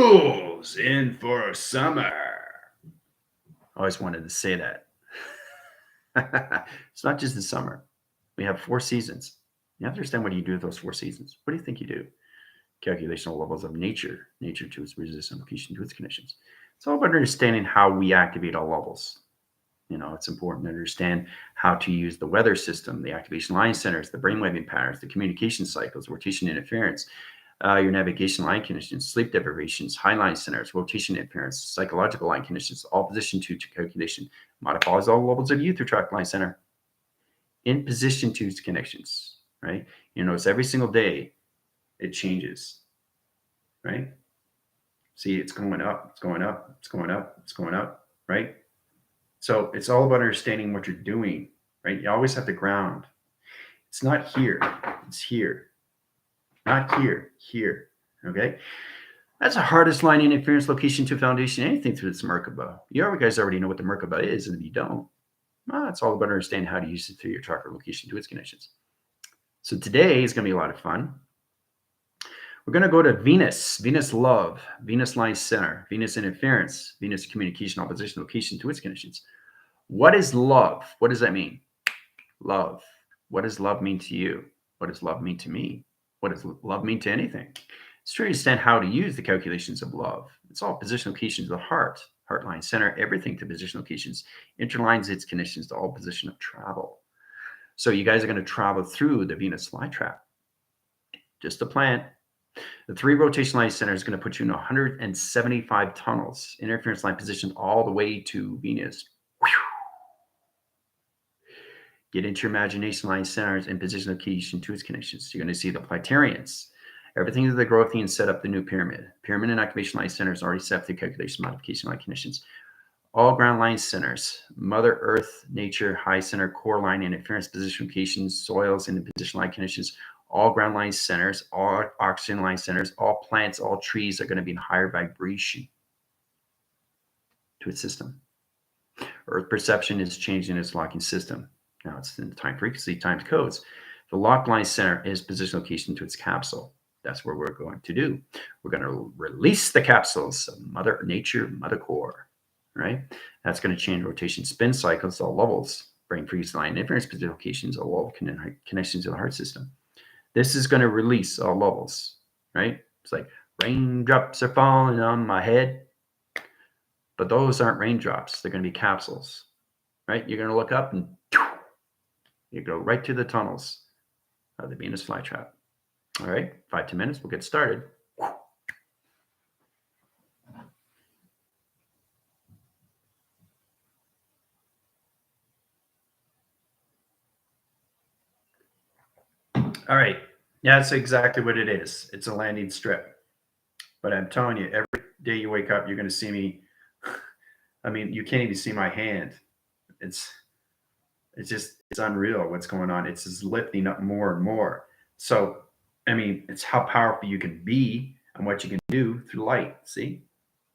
Capsules in for summer. I always wanted to say that. It's not just the summer. We have 4 seasons. You have to understand what do you do with those 4 seasons. What do you think you do? Calculational levels of nature to its resistance, location to its conditions. It's all about understanding how we activate all levels. It's important to understand how to use the weather system, the activation line centers, the brainwaving patterns, the communication cycles, rotation interference, your navigation line conditions, sleep deprivations, high line centers, rotation interference, psychological line conditions, all position to calculation, modifies all levels of U through track line center, in position to its connections, right? Notice every single day it changes, right? See, it's going up, it's going up, it's going up, it's going up, right? So it's all about understanding what you're doing, right? You always have to ground. It's not here, it's here. Not here, here, okay? That's the hardest line interference location to foundation, anything through this Merkaba. You guys already know what the Merkaba is, and if you don't, it's all about understanding how to use it through your tracker location to its connections. So today is going to be a lot of fun. We're going to go to Venus, Venus love, Venus line center, Venus interference, Venus communication opposition location to its conditions. What is love? What does that mean? Love. What does love mean to you? What does love mean to me? What does love mean to anything? It's to understand how to use the calculations of love. It's all position locations of the heart line center, everything to position locations, interlines its conditions to all position of travel. So you guys are going to travel through the Venus flytrap. Just a plan. The 3 rotation line center is going to put you in 175 tunnels, interference line position all the way to Venus. Get into your imagination line centers and position location to its connections. You're going to see the Planetarians. Everything is the Growthian set up the new pyramid. Pyramid and activation line centers already set through calculation modification line conditions. All ground line centers, Mother Earth, nature, high center, core line, interference position locations, soils, and position line conditions. All ground line centers, all oxygen line centers, all plants, all trees are going to be in higher vibration to its system. Earth perception is changing its locking system. Now it's in the time frequency times codes. The lock line center is position location to its capsule. That's what we're going to do. We're going to release the capsules of Mother Nature, Mother Core, right? That's going to change rotation spin cycles, all levels, brain freeze line, interference position locations, all connections to the heart system. This is going to release all levels, right? It's like raindrops are falling on my head, but those aren't raindrops. They're going to be capsules, right? You're going to look up and you go right to the tunnels of the Venus flytrap. All right, 5 to 10 minutes. We'll get started. All right. Yeah, that's exactly what it is. It's a landing strip. But I'm telling you, every day you wake up, you're going to see me. I mean, you can't even see my hand. It's unreal what's going on. It's just lifting up more and more. So, I mean, it's how powerful you can be and what you can do through light. See?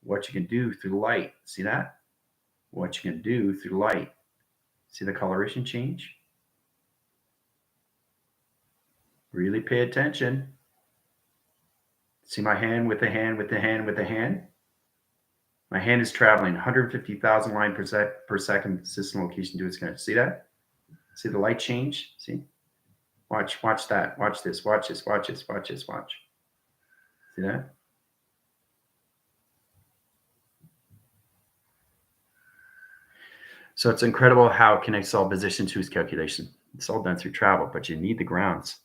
What you can do through light. See that? What you can do through light. See the coloration change? Really pay attention. See my hand with the hand with the hand with the hand? My hand is traveling 150,000 lines per second system location to its connection. See that? See the light change? See? Watch that. Watch this. Watch this. Watch this. Watch this. Watch. See that? So it's incredible how it connects all positions to its calculation. It's all done through travel, but you need the grounds.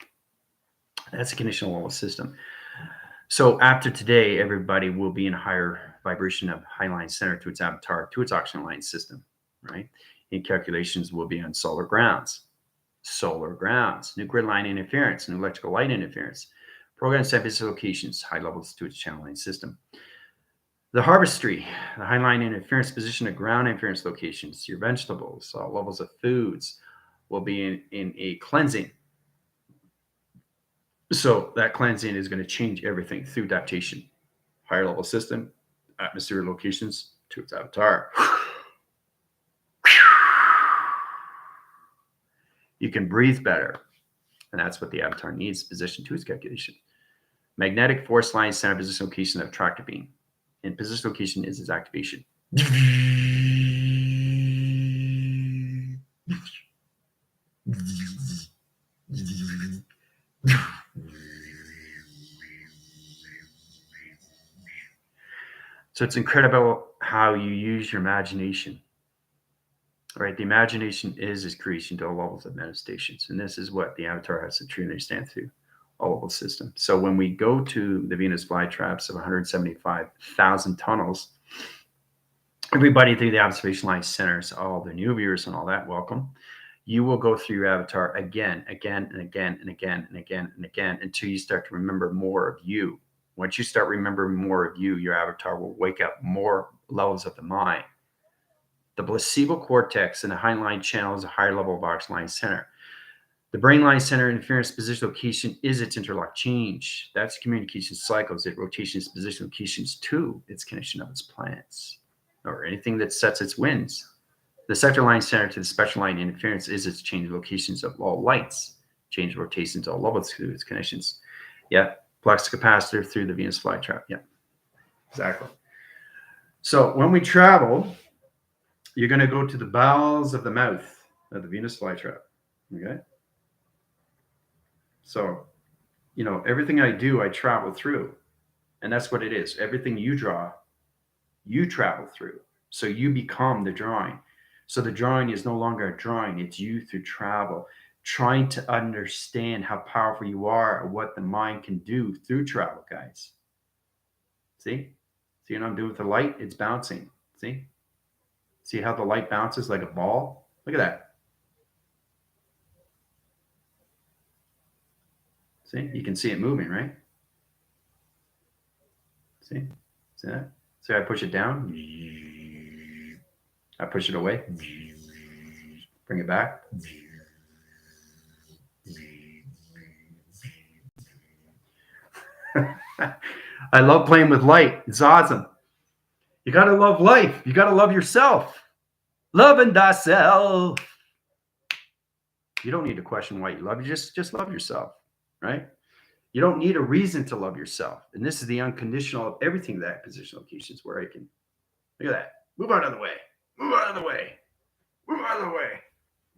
That's a conditional level system. So after today, everybody will be in higher vibration of high line center to its avatar, to its oxygen line system, right? And calculations will be on solar grounds, new grid line interference, new electrical light interference, program set locations, high levels to its channel line system. The harvestry, the high line interference position of ground interference locations, your vegetables, all levels of foods will be in a cleansing. So that cleansing is going to change everything through adaptation. Higher level system, atmosphere locations to its avatar. You can breathe better. And that's what the avatar needs, position to its calculation. Magnetic force line center position location of tractor beam. and position location is its activation. So it's incredible how you use your imagination. Right? The imagination is creation to all levels of manifestations. And this is what the avatar has to truly understand through all of the system. So when we go to the Venus flytraps of 175,000 tunnels, everybody through the observation line centers, all the new viewers and all that, welcome. You will go through your avatar again, again, and again, and again, and again, and again, until you start to remember more of you. Once you start remembering more of you, your avatar will wake up more levels of the mind. The placebo cortex and the hindline channel is a higher level of oxygen line center. The brain line center interference position location is its interlock change. That's communication cycles. It rotations position locations to its connection of its planets or anything that sets its winds. The sector line center to the spectral line interference is its change locations of all lights. Change rotations to all levels through its connections. Yeah, flux capacitor through the Venus flytrap. Yeah, exactly. So when we travel, you're going to go to the bowels of the mouth of the Venus flytrap. Okay. So, everything I do, I travel through. And that's what it is. Everything you draw, you travel through. So you become the drawing. So the drawing is no longer a drawing. It's you through travel, trying to understand how powerful you are, what the mind can do through travel, guys. See what I'm doing with the light? It's bouncing. See how the light bounces like a ball? Look at that. See, you can see it moving, right? See that? See, I push it down. I push it away. Bring it back. I love playing with light. It's awesome. You got to love life. You got to love yourself. Loving thyself. You don't need to question why you love you. Just love yourself, right? You don't need a reason to love yourself. And this is the unconditional of everything that position locations where I can, look at that. Move out of the way. Move out of the way. Move out of the way.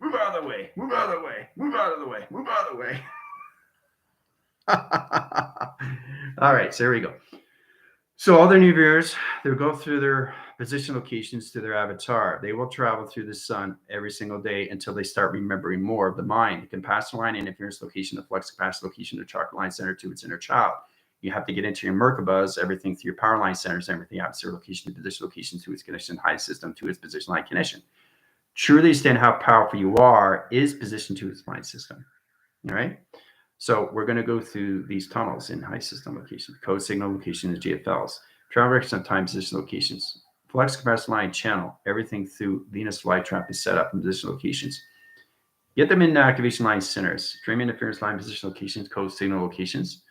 Move out of the way. Move out of the way. Move out of the way. Move out of the way. All right, so here we go. So all their new viewers, they'll go through their position locations to their avatar. They will travel through the sun every single day until they start remembering more of the mind. The capacitor line interference location, the flux capacitor location, the chakra line center to its inner child. You have to get into your Merkabahs, everything through your power line centers, everything atmosphere location to position location to its connection, high system to its position line connection. Truly understand how powerful you are is positioned to its mind system. All right. So we're going to go through these tunnels in high system locations, code signal locations, GFLs, travel direction time position locations, flux capacitor line channel, everything through Venus flytrap is set up in position locations. Get them in activation line centers, stream interference line position locations, code signal locations,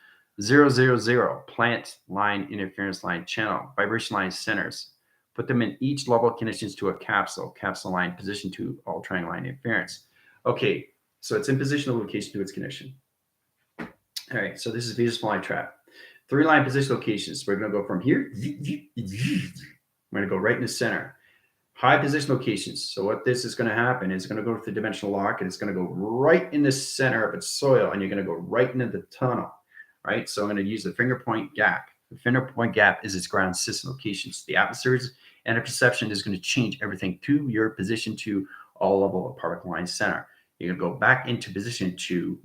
000, plant line interference line channel, vibration line centers. Put them in each level connections to a capsule line position to all triangle line interference. Okay, so it's in positional location to its connection. All right, so this is Venus flytrap. 3-line position locations. We're going to go from here. We're going to go right in the center. High position locations. So what this is going to happen is going to go to the dimensional lock, and it's going to go right in the center of its soil, and you're going to go right into the tunnel. Right? So I'm going to use the finger point gap. The finger point gap is its ground system locations. The atmospheres and the perception is going to change everything to your position to all level of particle line center. You're going to go back into position to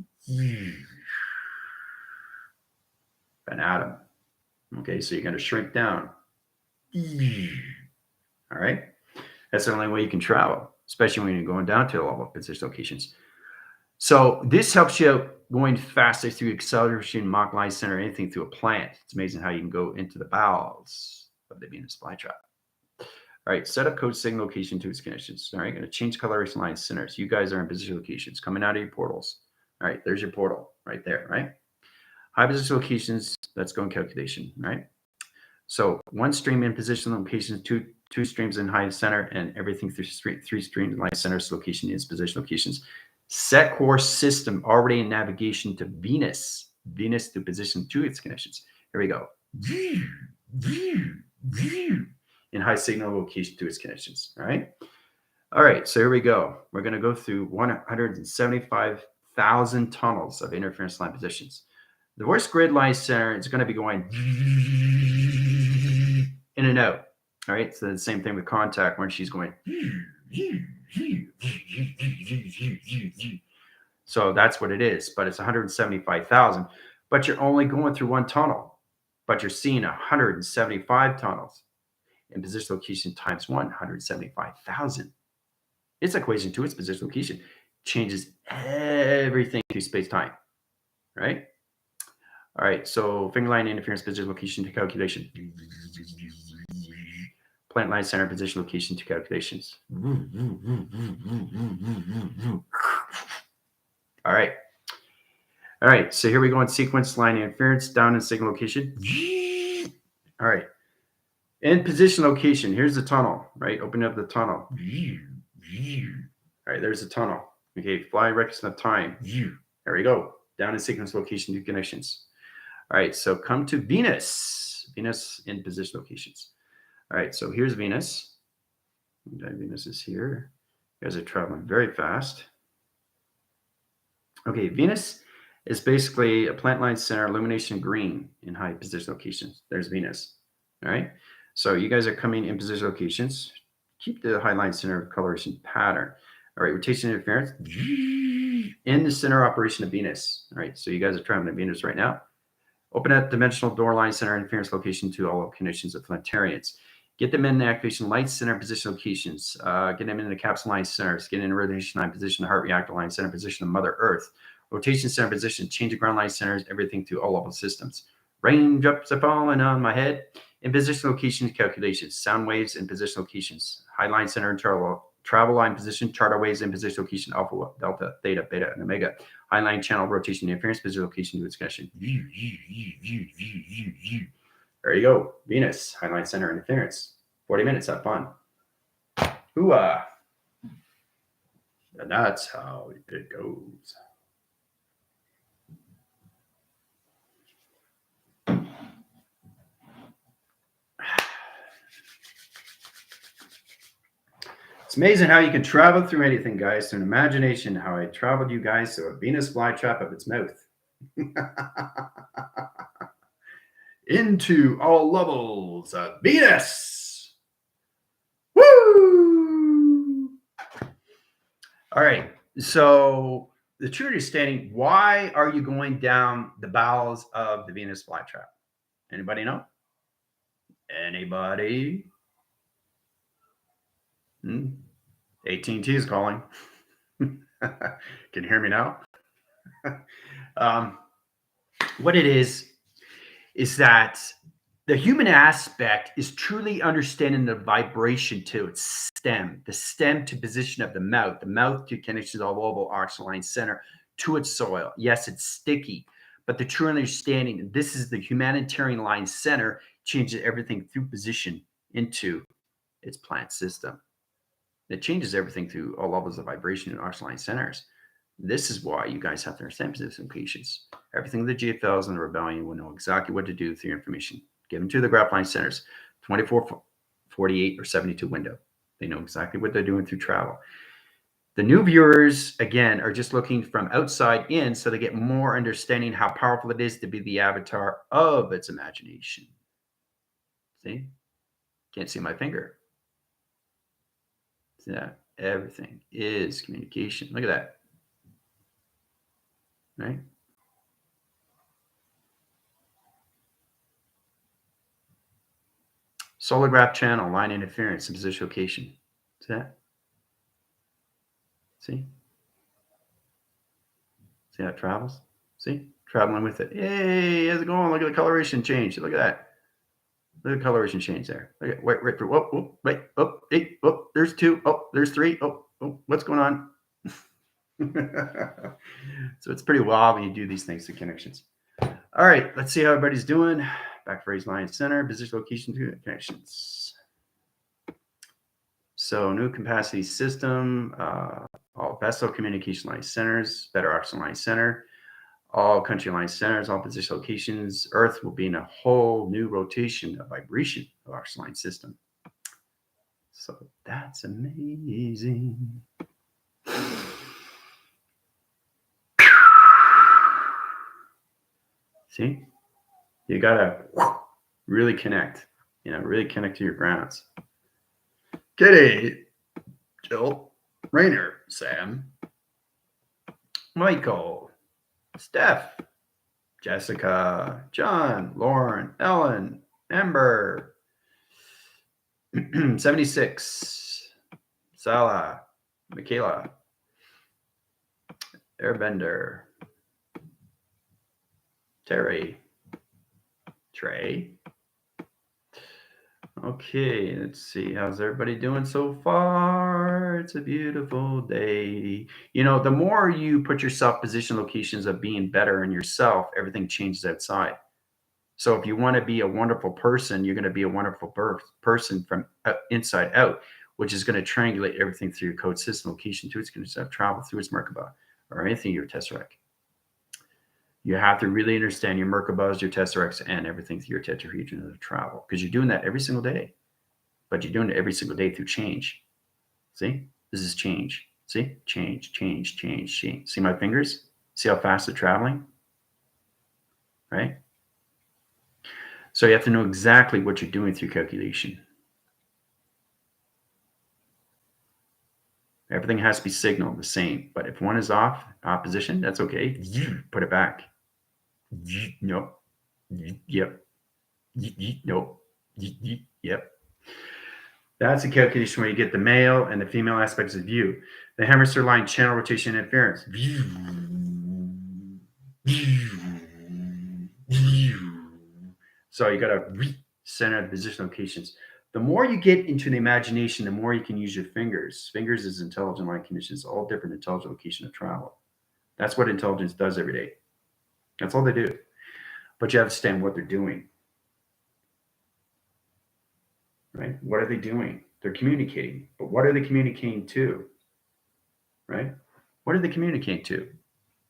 an atom. Okay, so you're going to shrink down. All right, that's the only way you can travel, especially when you're going down to a level of position locations. So this helps you going faster through acceleration, Mach line center, anything through a plant. It's amazing how you can go into the bowels of the Venus flytrap. All right, set up code signal location to its connections. All right, going to change coloration line centers. You guys are in position locations coming out of your portals. All right, there's your portal right there, right? High position locations, let's go in calculation, right? So one stream in position locations, two streams in high center, and everything through three streams in high centers location is position locations. Set course system already in navigation to Venus to position to its connections. Here we go. in high signal location to its connections. All right. All right. So here we go. We're going to go through 175,000 tunnels of interference line positions. The worst grid line center is going to be going in and out. All right. So the same thing with contact when she's going. So that's what it is. But it's 175,000. But you're only going through one tunnel. But you're seeing 175 tunnels in position location times 175,000. Its equation to its position location changes everything to space-time, right? All right, so finger line interference position location to calculation. Plant line center position location to calculations. All right. All right, so here we go in sequence line interference down in signal location. All right. In position location, here's the tunnel, right? Open up the tunnel. All right, there's the tunnel. Okay, fly records of time. There we go. Down in sequence location to connections. All right, so come to Venus. Venus in position locations. All right, so here's Venus. Venus is here. You guys are traveling very fast. Okay, Venus is basically a plant line center illumination green in high position locations. There's Venus. All right, so you guys are coming in position locations. Keep the high line center coloration pattern. All right, rotation interference in the center operation of Venus. All right, so you guys are traveling to Venus right now. Open up dimensional door line center interference location to all conditions of planetarians. Get them in the activation light center position locations. Get them in the capsule line centers. Get in the rotation line position, heart reactor line center position of Mother Earth. Rotation center position, change of ground line centers, everything through all level systems. Raindrops are falling on my head. In position locations calculations, sound waves in position locations, high line center and travel line position, charter waves in position location, alpha, delta, theta, beta, and omega. High line channel rotation interference position location to its connection. There you go. Venus, high line center interference. 40 minutes, have fun. Hoo-ah. And that's how it goes. It's amazing how you can travel through anything, guys. To an imagination, how I traveled you guys to a Venus flytrap of its mouth. Into all levels of Venus. Woo! All right. So the true understanding, why are you going down the bowels of the Venus flytrap? Anybody know? Anybody? AT&T is calling. Can you hear me now? What it is that the human aspect is truly understanding the vibration to its stem, the stem to position of the mouth to connections all oval oxygen line center to its soil. Yes, it's sticky, but the true understanding, this is the humanitarian line center, changes everything through position into its plant system. It changes everything through all levels of vibration and oxygen line centers. This is why you guys have to understand position locations. Everything the GFLs and the rebellion will know exactly what to do with your information given to the graph line centers, 24, 48, or 72 window. They know exactly what they're doing through travel. The new viewers, again, are just looking from outside in, so they get more understanding how powerful it is to be the avatar of its imagination. See? Can't see my finger. See that? Everything is communication. Look at that. Right? Solar graph channel, line interference, and position location. See that? See? See how it travels? See? Traveling with it. Hey, how's it going? Look at the coloration change. Look at that. Look at the coloration change there. Look at wait, hey, there's 2. Oh, there's 3. Oh, what's going on? So it's pretty wild when you do these things to connections. All right, let's see how everybody's doing. Back phrase line center, position location to connections. So new capacity system, all vessel communication line centers, better oxygen line center, All country line centers, all position locations, Earth will be in a whole new rotation of vibration of our line system. So that's amazing. See, you gotta really connect, really connect to your grounds. Kitty, Jill, Rainer, Sam, Michael, Steph, Jessica, John, Lauren, Ellen, Amber, 76, Salah, Michaela, Airbender, Terry, Trey. Okay, let's see. How's everybody doing so far? It's a beautiful day. The more you put yourself position locations of being better in yourself, everything changes outside. So if you want to be a wonderful person, you're going to be a wonderful person from inside out, which is going to triangulate everything through your code system location to it's going to travel through its Merkaba or anything your tesseract. You have to really understand your Merkabas, your tesseracts, and everything through your tetrahedron of travel, because you're doing that every single day. But you're doing it every single day through change. See? This is change. See? Change, change, change, change. See my fingers? See how fast they're traveling? Right? So you have to know exactly what you're doing through calculation. Everything has to be signaled the same. But if one is off position, that's okay. Put it back. No. Yep. Nope. Yep. That's a calculation where you get the male and the female aspects of view. The hemisphere line channel rotation interference. So you got to center the position locations. The more you get into the imagination, the more you can use your fingers. Fingers is intelligent line conditions, all different intelligent location of travel. That's what intelligence does every day. That's all they do. But you understand what they're doing. Right? What are they doing? They're communicating. But what are they communicating to? Right? What are they communicating to?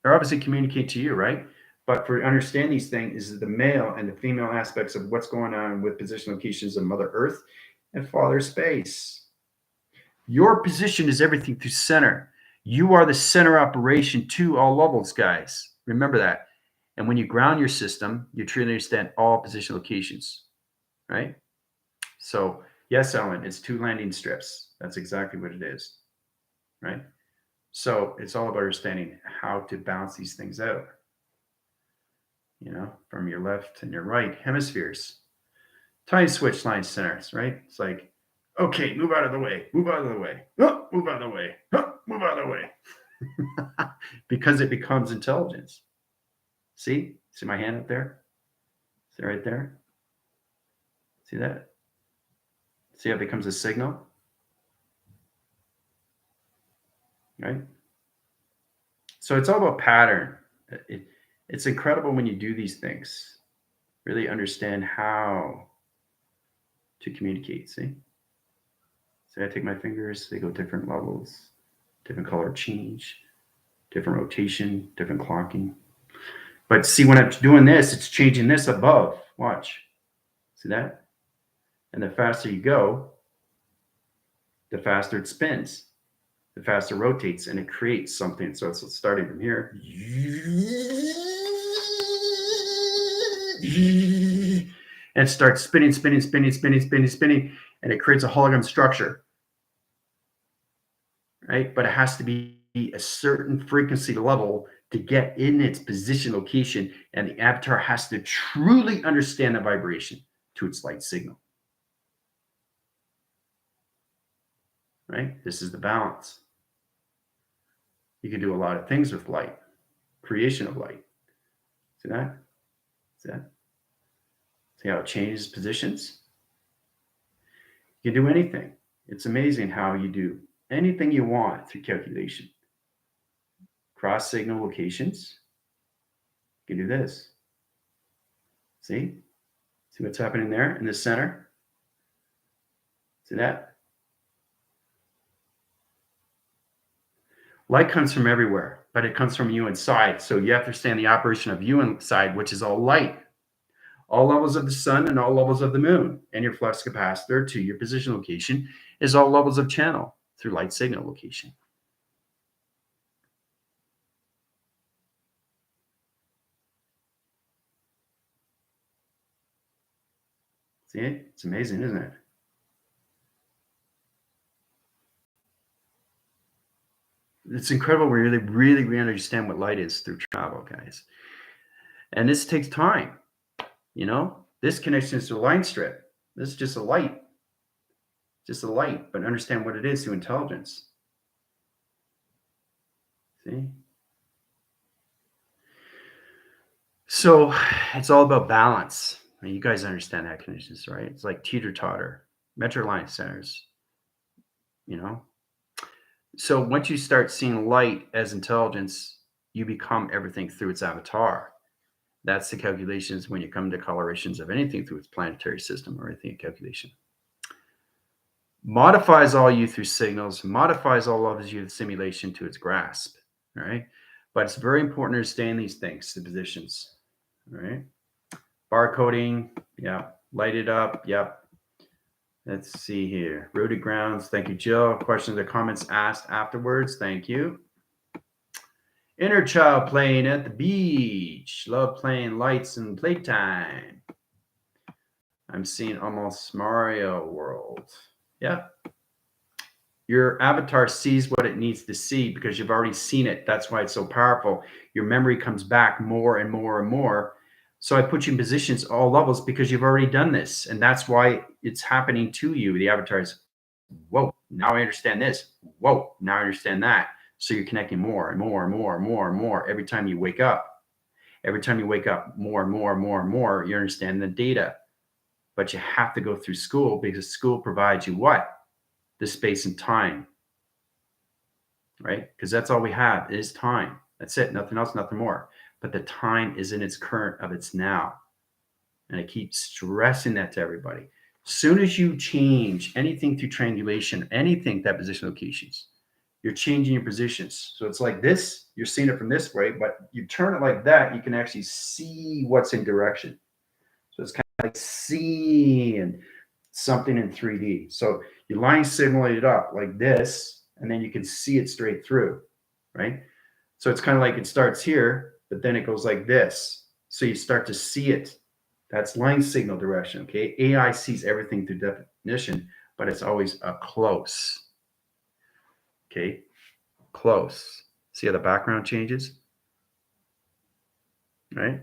They're obviously communicating to you, right? But for understanding these things is the male and the female aspects of what's going on with position locations of Mother Earth and Father Space. Your position is everything through center. You are the center operation to all levels, guys. Remember that. And when you ground your system, you truly understand all position locations, right? So yes, Ellen, it's 2 landing strips. That's exactly what it is, right? So it's all about understanding how to balance these things out, from your left and your right hemispheres. Time switch line centers, right? It's like, okay, move out of the way, move out of the way, oh, move out of the way, oh, move out of the way. Because it becomes intelligence. See my hand up there? See right there? See that? See how it becomes a signal? Right? So it's all about pattern. It's incredible when you do these things. Really understand how to communicate. See? So I take my fingers, they go different levels, different color change, different rotation, different clocking. But see, when I'm doing this, it's changing this above. Watch. See that? And the faster you go, the faster it spins, the faster it rotates, and it creates something. So it's starting from here. And it starts spinning, spinning, spinning, spinning, spinning, spinning, and it creates a hologram structure. Right? But it has to be a certain frequency level to get in its position location, and the avatar has to truly understand the vibration to its light signal. Right? This is the balance. You can do a lot of things with light, creation of light. See that? See that? See how it changes positions? You can do anything. It's amazing how you do anything you want through calculation. Cross signal locations. You can do this. See? See what's happening there in the center? See that? Light comes from everywhere. but it comes from you inside. So you have to understand the operation of you inside, which is all light, all levels of the sun and all levels of the moon. And your flux capacitor to your position location is all levels of channel through light signal location. See it? It's amazing, isn't it? It's incredible. We really understand what light is through travel, guys. And this takes time. You know, this connection is to a line strip. This is just a light, but understand what it is through intelligence. See? So it's all about balance. I mean, you guys understand that conditions, right? It's like teeter-totter, metro line centers, you know? So once you start seeing light as intelligence, you become everything through its avatar. That's the calculations when you come to colorations of anything through its planetary system or anything calculation. Modifies all you through signals, modifies all of you the simulation to its grasp. All right. But it's very important to understand these things, the positions. All right. Barcoding, yeah. Light it up, yep. Let's see here. Rooted grounds. Thank you, Jill. Questions or comments asked afterwards. Thank you. Inner child playing at the beach. Love playing lights and playtime. I'm seeing almost Mario World. Yeah. Your avatar sees what it needs to see because you've already seen it. That's why it's so powerful. Your memory comes back more and more and more. So I put you in positions, all levels, because you've already done this. And that's why it's happening to you. The avatar is, whoa, now I understand this. Whoa, now I understand that. So you're connecting more and more and more and more and more every time you wake up. Every time you wake up, more and more and more and more, you understand the data. But you have to go through school because school provides you what? The space and time, right? Because that's all we have is time. That's it. Nothing else, nothing more. But the time is in its current of its now. And I keep stressing that to everybody. Soon as you change anything through triangulation, anything that position locations, you're changing your positions. So it's like this, you're seeing it from this way, but you turn it like that, you can actually see what's in direction. So it's kind of like seeing something in 3D. So you line signal it up like this, and then you can see it straight through, right? So it's kind of like it starts here, but then it goes like this. So you start to see it. That's line signal direction, okay? AI sees everything through definition, but it's always a close, okay? Close. See how the background changes, right?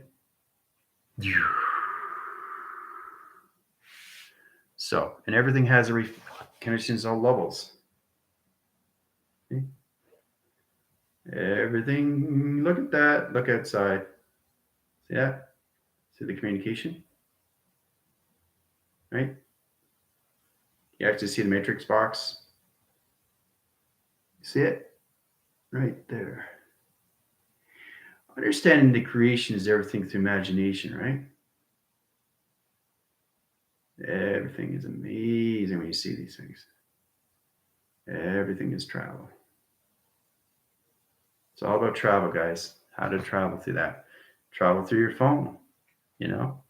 So, and everything has a conditions on levels. Okay. Everything, look at that, look outside. See that? See the communication? Right? You actually see the matrix box. See it? Right there. Understanding the creation is everything through imagination, right? Everything is amazing when you see these things. Everything is travel. It's all about travel, guys. How to travel through that. Travel through your phone, you know?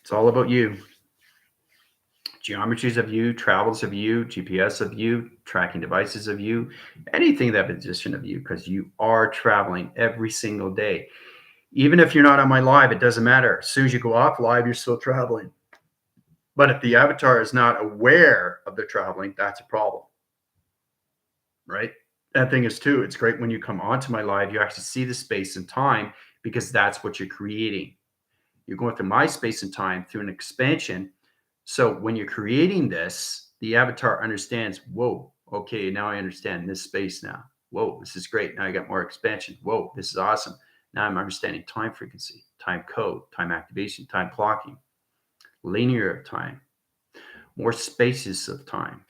It's all about you. Geometries of you, travels of you, GPS of you, tracking devices of you, anything that position of you, because you are traveling every single day. Even if you're not on my live, it doesn't matter. As soon as you go off live, you're still traveling. But if the avatar is not aware of the traveling, that's a problem, right? That thing is too, it's great when you come onto my live, you actually see the space and time because that's what you're creating. You're going through my space and time through an expansion. So when you're creating this, the avatar understands, whoa, okay, now I understand this space now. Whoa, this is great. Now I got more expansion. Whoa, this is awesome. Now I'm understanding time frequency, time code, time activation, time clocking, linear time, more spaces of time,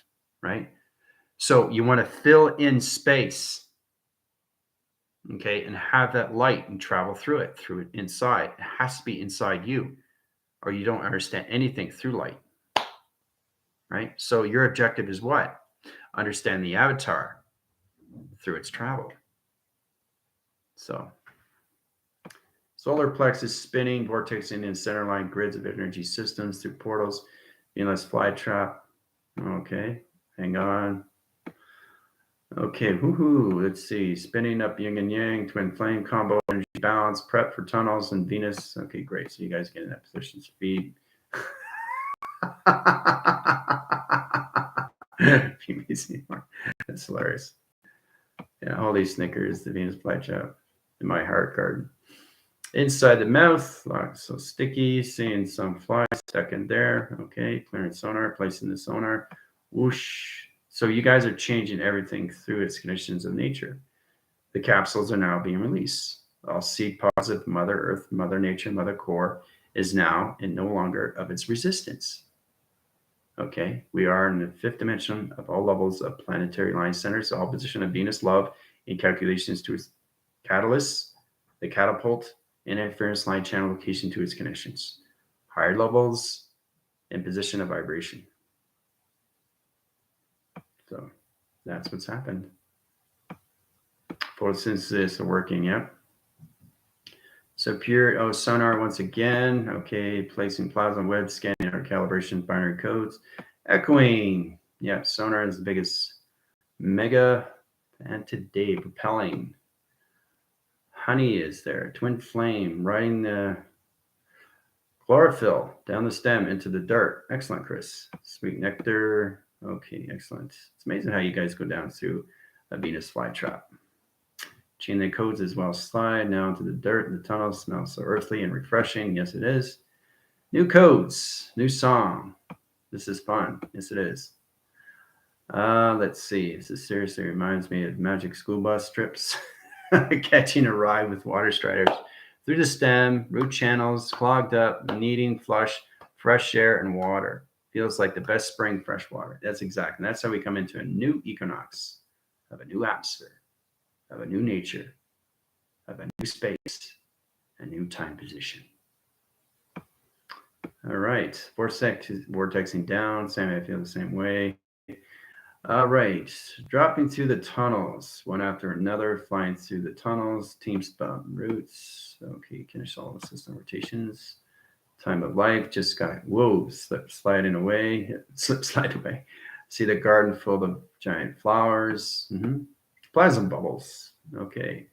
right? So you want to fill in space, okay, and have that light and travel through it inside. It has to be inside you, or you don't understand anything through light, right? So your objective is what? Understand the avatar through its travel. So solar plexus spinning, vortexing in centerline grids of energy systems through portals, Venus flytrap. Okay, hang on. Okay, woohoo. Let's see. Spinning up yin and yang, twin flame combo, energy balance, prep for tunnels and Venus. Okay, great. So you guys get in that position speed. That's hilarious. Yeah, all these Snickers, the Venus flytrap in my heart garden. Inside the mouth, so sticky, seeing some flies stuck in there. Okay, clearing sonar, placing the sonar. Whoosh. So you guys are changing everything through its conditions of nature. The capsules are now being released. All seed positive Mother Earth, Mother Nature, Mother Core is now and no longer of its resistance. Okay, we are in the fifth dimension of all levels of planetary line centers, all position of Venus love in calculations to its catalysts, the catapult, and interference line channel location to its connections. Higher levels and position of vibration. So that's what's happened. Photosynthesis working, yep. So pure, sonar once again. Okay, placing plasma web, scanning our calibration binary codes. Echoing, yeah, sonar is the biggest mega. And today, propelling. Honey is there, twin flame, riding the chlorophyll down the stem into the dirt. Excellent, Chris. Sweet nectar. Okay, excellent. It's amazing how you guys go down through a Venus flytrap. Chain the codes as well. Slide now into the dirt. The tunnel smells so earthly and refreshing. Yes, it is. New codes, new song. This is fun. Yes, it is. Let's see. This seriously reminds me of magic school bus trips. Catching a ride with water striders through the stem, root channels clogged up, needing flush, fresh air and water. Feels like the best spring fresh water. That's exactly. That's how we come into a new equinox of a new atmosphere, of a new nature, of a new space, a new time position. All right. Vortexing down. Same, I feel the same way. All right. Dropping through the tunnels, one after another, flying through the tunnels, team spot roots. Okay, finish all the system rotations. Time of life just got, whoa, sliding away. Slide away. See the garden full of giant flowers. Plasma bubbles. Okay.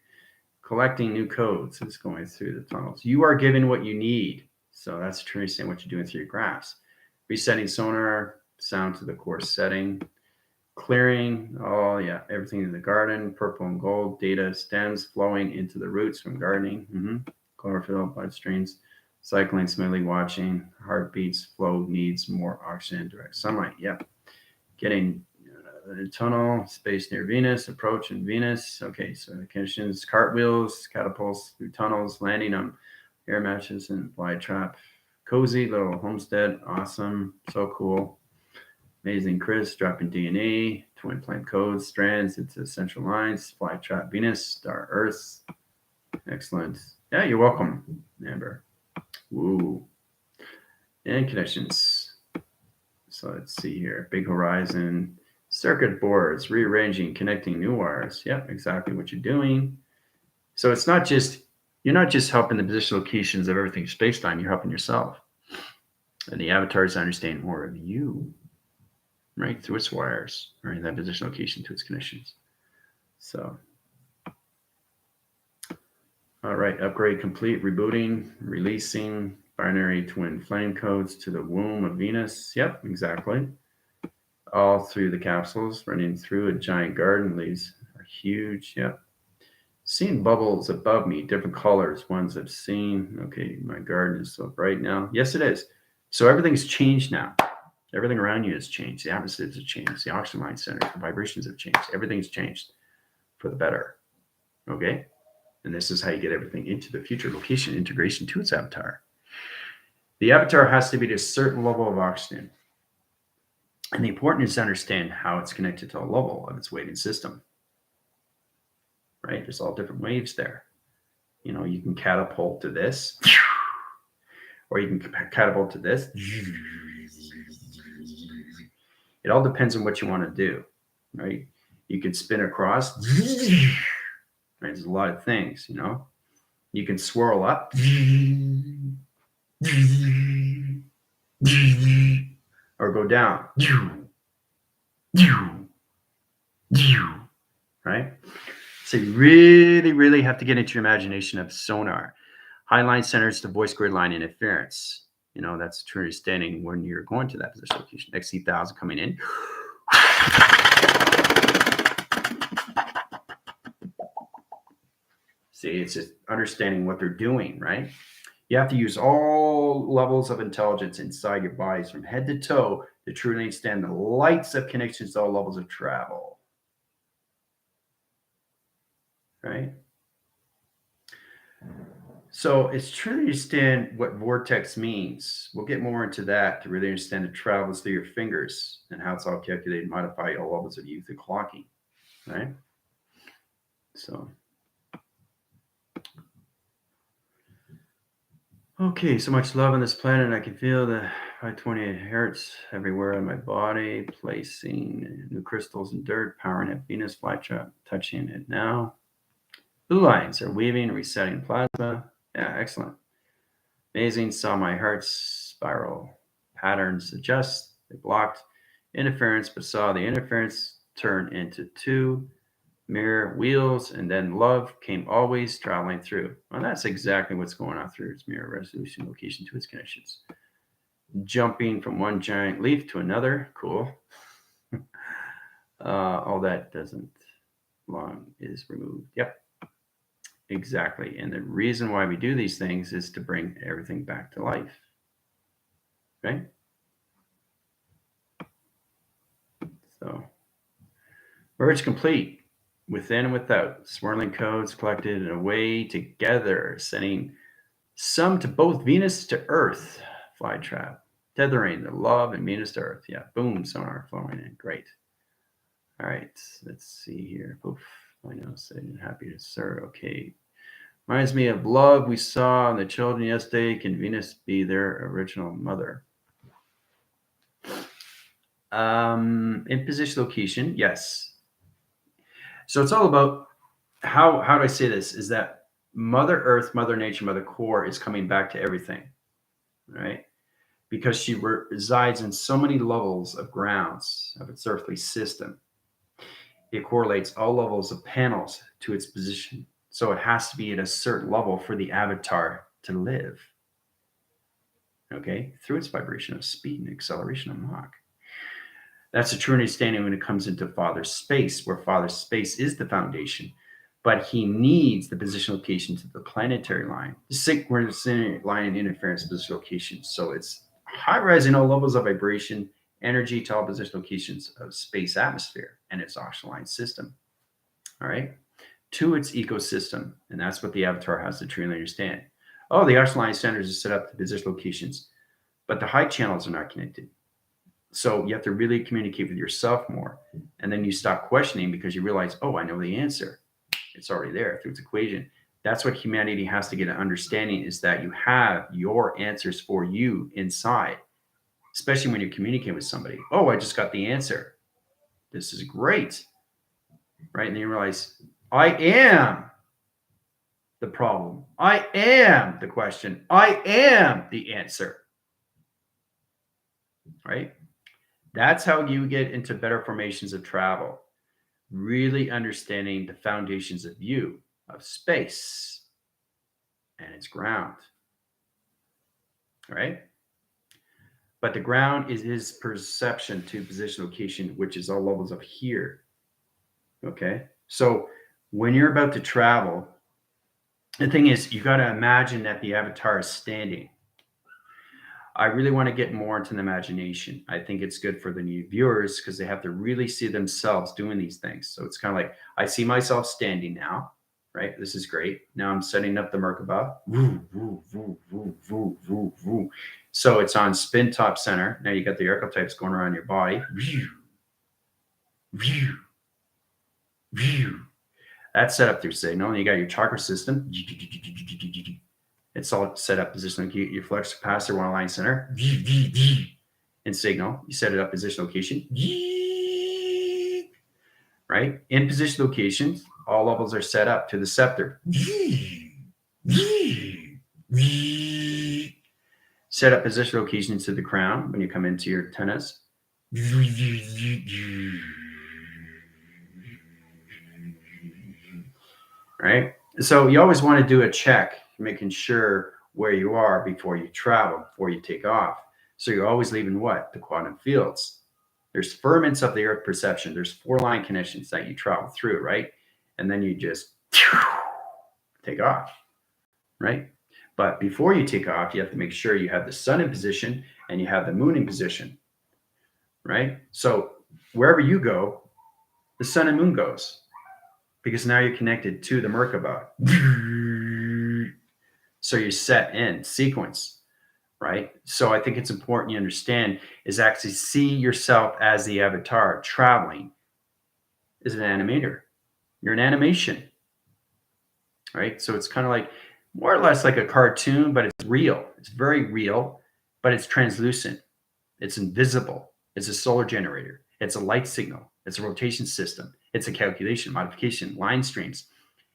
Collecting new codes. It's going through the tunnels. You are given what you need. So that's tracing what you're doing through your graphs. Resetting sonar, sound to the core setting. Clearing, oh yeah, everything in the garden, purple and gold, data stems flowing into the roots from gardening. Chlorophyll, bloodstreams, cycling smoothly, watching, heartbeats, flow needs more oxygen, direct sunlight. Yep. Getting the tunnel, space near Venus, approach in Venus. Okay, so the conditions, cartwheels, catapults through tunnels, landing on air matches and flytrap. Cozy little homestead, awesome, so cool. Amazing, Chris, dropping DNA, twin flame codes, strands into central lines, flytrap Venus, star Earth. Excellent. Yeah, you're welcome, Amber. Woo. And connections. So let's see here. Big horizon, circuit boards, rearranging, connecting new wires. Yep, exactly what you're doing. So it's not just, you're not just helping the position locations of everything space-time, you're helping yourself. And the avatars understand more of you, right, through its wires, right, that position location to its connections. So, all right, upgrade complete, rebooting, releasing binary twin flame codes to the womb of Venus. Yep, exactly. All through the capsules, running through a giant garden. These are huge. Yep. Seeing bubbles above me, different colors, ones I've seen. Okay, my garden is so bright now. Yes, it is. So everything's changed now. Everything around you has changed. The atmospheres have changed. The oxygen line centers, the vibrations have changed. Everything's changed for the better. Okay? And this is how you get everything into the future location integration to its avatar. The avatar has to be at a certain level of oxygen. And the important is to understand how it's connected to a level of its waving system. Right? There's all different waves there. You know, you can catapult to this, or you can catapult to this. It all depends on what you want to do, right? You can spin across, right? There's a lot of things, you know. You can swirl up or go down, right? So you really, really have to get into your imagination of sonar. Highline centers to voice grid line interference. You know, that's true understanding when you're going to that position location. XC1000 coming in. See, it's just understanding what they're doing, right? You have to use all levels of intelligence inside your bodies from head to toe to truly understand the lights of connections to all levels of travel. Right? So it's truly understand what vortex means. We'll get more into that to really understand the travels through your fingers and how it's all calculated and modified all levels of youth and clocking. Right? So okay, so much love on this planet. I can feel the 528 hertz everywhere in my body, placing new crystals in dirt, powering up Venus flytrap, touching it now. Blue lines are weaving, resetting plasma. Yeah, excellent. Amazing. Saw my heart spiral patterns adjust. They blocked interference, but saw the interference turn into two mirror wheels, and then love came always traveling through. Well, that's exactly what's going on through its mirror resolution location to its connections. Jumping from one giant leaf to another. Cool. All that doesn't long is removed. Yep. Exactly. And the reason why we do these things is to bring everything back to life. Right? So, merge complete. Within and without, swirling codes collected in a way together, sending some to both Venus to Earth. Fly trap. Tethering the love and Venus to Earth. Yeah, boom, sonar flowing in. Great. All right, let's see here. Poof. I know, saying happy to serve. Okay. Reminds me of love we saw in the children yesterday. Can Venus be their original mother? In position location, yes. So it's all about how do I say this? Is that Mother Earth, Mother Nature, Mother Core is coming back to everything, right? Because she resides in so many levels of grounds of its earthly system. It correlates all levels of panels to its position. So it has to be at a certain level for the avatar to live. Okay, through its vibration of speed and acceleration of Mach. That's a true understanding when it comes into Father Space, where Father Space is the foundation, but he needs the position location to the planetary line, the synchronous line interference position location. So it's high rising all levels of vibration, energy to all position locations of space atmosphere and its oxygen line system. All right, to its ecosystem, and that's what the avatar has to truly understand. Oh, the oxygen line centers are set up to position locations, but the high channels are not connected. So you have to really communicate with yourself more. And then you stop questioning because you realize, oh, I know the answer. It's already there through its equation. That's what humanity has to get an understanding is that you have your answers for you inside, especially when you communicate with somebody. Oh, I just got the answer. This is great. Right? And then you realize, I am the problem. I am the question. I am the answer. Right? That's how you get into better formations of travel. Really understanding the foundations of you, of space, and its ground. Right? But the ground is his perception to position location, which is all levels of here. Okay? So when you're about to travel, the thing is, you got to imagine that the avatar is standing. I really want to get more into the imagination. I think it's good for the new viewers because they have to really see themselves doing these things. So it's kind of like, I see myself standing now, right? This is great. Now I'm setting up the Merkaba. So it's on spin top center. Now you got the archetypes going around your body. That's set up through signal. And you got your chakra system. It's all set up position. Your flex capacitor, one line center, and signal. You set it up position location, right? In position locations, All levels are set up to the scepter. Set up position location to the crown when you come into your antennas. Right? So you always want to do a check, making sure where you are before you travel, before you take off. So you're always leaving what? The quantum fields. There's ferments of the earth perception. There's 4 line connections that you travel through, right? And then you just take off, right? But before you take off, you have to make sure you have the sun in position and you have the moon in position, right? So wherever you go, the sun and moon goes, because now you're connected to the Merkaba. So you're set in sequence, right? So I think it's important you understand is actually see yourself as the avatar traveling as an animator. You're an animation, right? So it's kind of like more or less like a cartoon, but it's real. It's very real, but it's translucent. It's invisible. It's a solar generator. It's a light signal. It's a rotation system. It's a calculation, modification, line streams.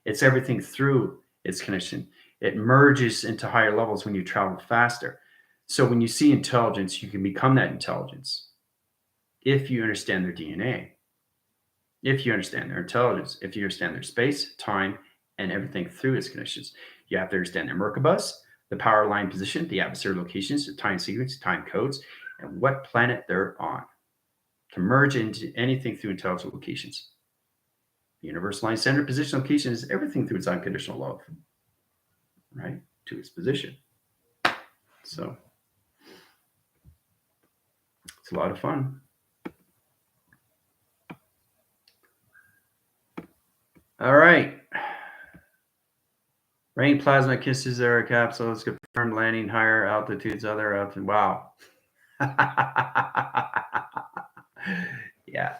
It's everything through its connection. It merges into higher levels when you travel faster. So when you see intelligence, you can become that intelligence if you understand their DNA, if you understand their intelligence, if you understand their space, time, and everything through its connections. You have to understand their Merkabas, the power line position, the atmosphere locations, the time sequence, time codes, and what planet they're on to merge into anything through intelligent locations. The universal line center position location is everything through its unconditional love, right? To its position. So it's a lot of fun. All right. Rain plasma kisses air capsules, confirmed landing higher altitudes, other altitude. Wow. Yeah.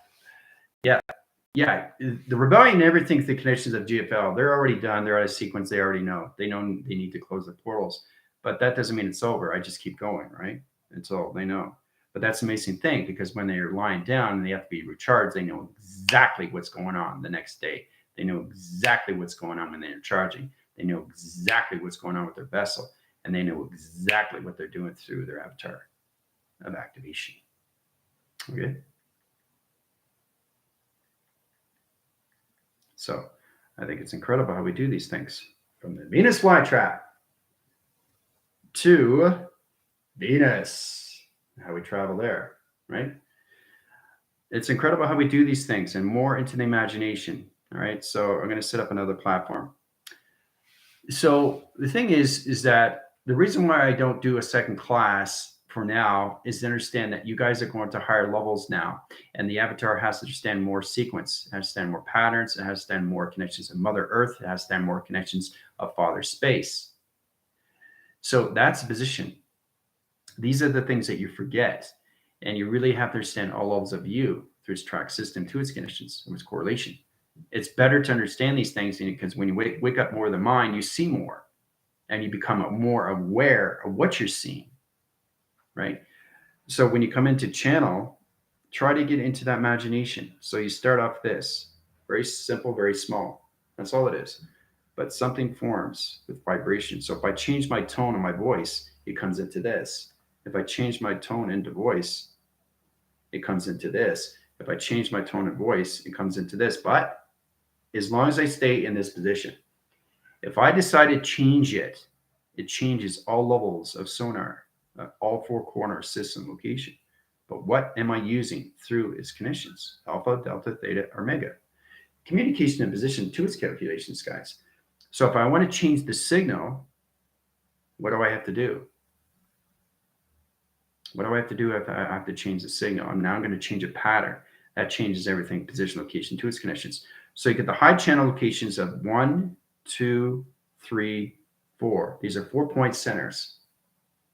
The rebellion and everything, the connections of GFL, they're already done. They're out of sequence. They already know. They know they need to close the portals. But that doesn't mean it's over. I just keep going, right? Until they know. But that's the amazing thing, because when they're lying down and they have to be recharged, they know exactly what's going on the next day. They know exactly what's going on when they're charging. They know exactly what's going on with their vessel. And they know exactly what they're doing through their avatar of activation. Okay? So I think it's incredible how we do these things. From the Venus flytrap to Venus, how we travel there, right? It's incredible how we do these things, and more into the imagination. All right. So I'm going to set up another platform. So the thing is that the reason why I don't do a second class for now is to understand that you guys are going to higher levels now, and the avatar has to understand more sequence, it has to understand more patterns, it has to understand more connections of Mother Earth, it has to understand more connections of Father Space. So that's the position. These are the things that you forget, and you really have to understand all levels of you through its track system, to its connections, to its correlation. It's better to understand these things, because when you wake up more of the mind, you see more, and you become more aware of what you're seeing, right? So when you come into channel, try to get into that imagination. So you start off this, very simple, very small. That's all it is. But something forms with vibration. So if I change my tone of my voice, it comes into this. If I change my tone into voice, it comes into this. If I change my tone of voice, it comes into this. But as long as I stay in this position, if I decide to change it, it changes all levels of sonar, all 4 corner system location. But what am I using through its connections? Alpha, delta, theta, or omega. Communication and position to its calculations, guys. So if I want to change the signal, what do I have to do? What do I have to do if I have to change the signal? I'm now going to change a pattern. That changes everything, position, location to its connections. So you get the high channel locations of 1, 2, 3, 4. These are 4-point centers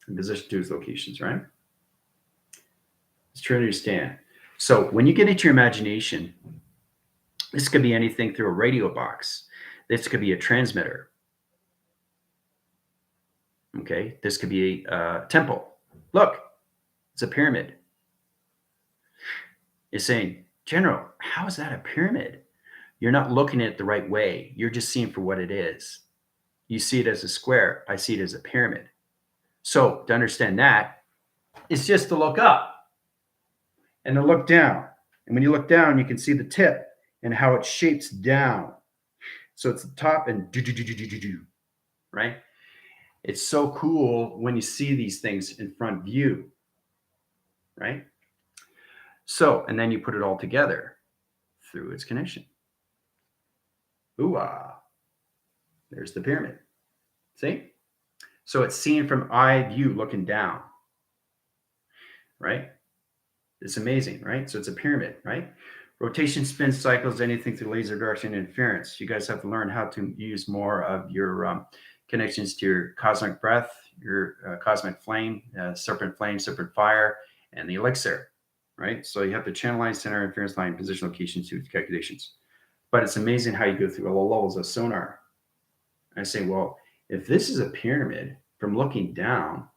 in position to its locations, right? It's true to understand. So when you get into your imagination, this could be anything through a radio box. This could be a transmitter. Okay, this could be a temple. Look, it's a pyramid. It's saying, General, how is that a pyramid? You're not looking at it the right way. You're just seeing for what it is. You see it as a square. I see it as a pyramid. So to understand that, it's just to look up and to look down. And when you look down, you can see the tip and how it shapes down. So it's the top and do, right? It's so cool when you see these things in front view, right? So, and then you put it all together through its connection. Ooh-ah. There's the pyramid. See? So it's seen from eye view looking down, right? It's amazing, right? So it's a pyramid, right? Rotation, spin, cycles, anything through laser direction interference. You guys have to learn how to use more of your connections to your cosmic breath, your cosmic flame, serpent fire, and the elixir, right? So you have to channel line, center, interference line, position, location, to calculations. But it's amazing how you go through all the levels of sonar. I say, well, if this is a pyramid from looking down,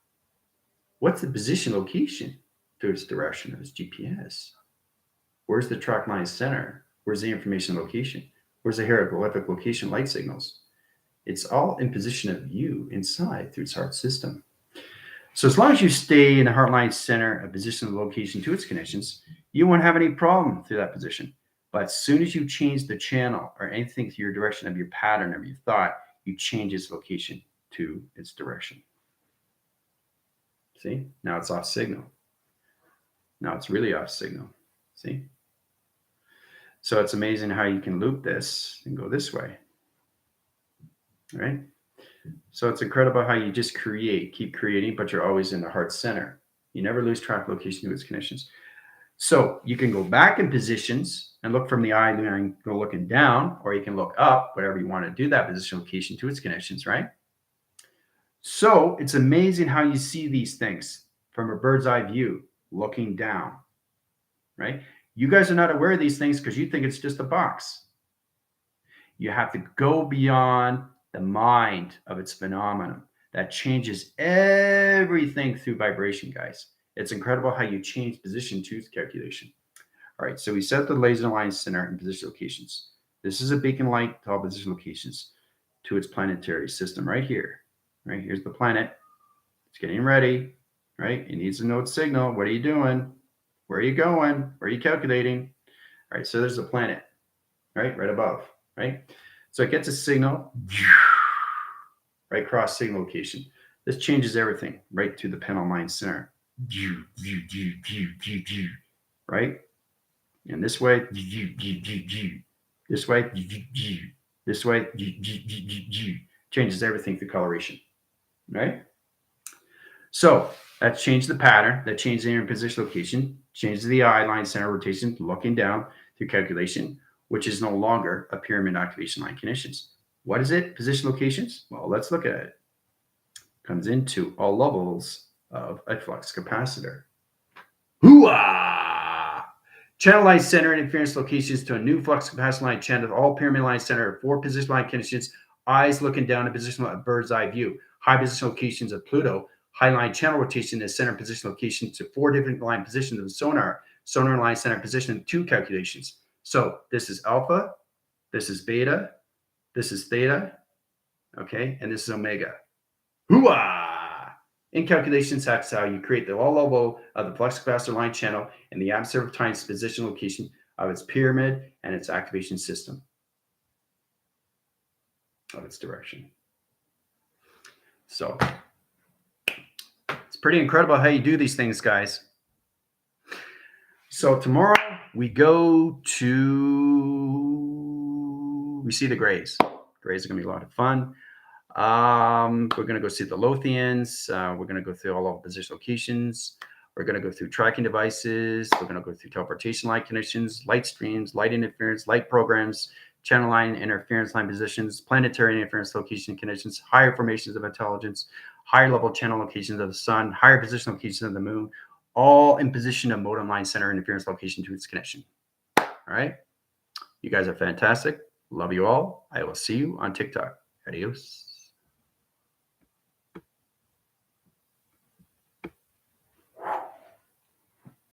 what's the position location to its direction of its GPS? Where's the track line center? Where's the information location? Where's the hieroglyphic location light signals? It's all in position of view inside through its heart system. So as long as you stay in the heart line center, a position of location to its connections, you won't have any problem through that position. But as soon as you change the channel or anything to your direction of your pattern of your thought, you change its location to its direction. See? Now it's off signal. Now it's really off signal. See? So it's amazing how you can loop this and go this way. All right? So it's incredible how you just keep creating, but you're always in the heart center. You never lose track of location to its connections. So you can go back in positions and look from the eye line, go looking down, or you can look up, whatever you want to do that position location to its connections, right? So it's amazing how you see these things from a bird's eye view, looking down, right? You guys are not aware of these things because you think it's just a box. You have to go beyond the mind of its phenomenon. That changes everything through vibration, guys. It's incredible how you change position to calculation. All right, so we set the laser line center and position locations. This is a beacon light to all position locations to its planetary system right here. Right, here's the planet. It's getting ready, right? It needs to know its signal. What are you doing? Where are you going? Where are you calculating? All right, so there's the planet, right above, right? So it gets a signal right across signal location. This changes everything right to the panel line center. Right? And this way, this way, this way, changes everything through coloration. Right? So that's changed the pattern, that changed the position location, changes the eye line center rotation, looking down through calculation, which is no longer a pyramid activation line conditions. What is it? Position locations? Well, let's look at it. Comes into all levels of a flux capacitor. Hooah! Channel line center and interference locations to a new flux capacitor line channel. All pyramid line center, 4 position line conditions. Eyes looking down at position of bird's eye view. High position locations of Pluto. High line channel rotation is center position location to 4 different line positions of sonar. Sonar line center position 2 calculations. So this is alpha, this is beta, this is theta, okay, and this is omega. Hooah! In calculations, that's how you create the all level of the flux capacitor line channel and the atmosphere of time's position location of its pyramid and its activation system of its direction. So it's pretty incredible how you do these things, guys. So tomorrow we see the grays. Grays are going to be a lot of fun. We're going to go see the Lothians. We're going to go through all of the position locations. We're going to go through tracking devices. We're going to go through teleportation light connections, light streams, light interference, light programs, channel line interference line positions, planetary interference location connections, higher formations of intelligence, higher level channel locations of the sun, higher position locations of the moon, all in position of modem line center interference location to its connection. All right. You guys are fantastic. Love you all. I will see you on TikTok. Adios.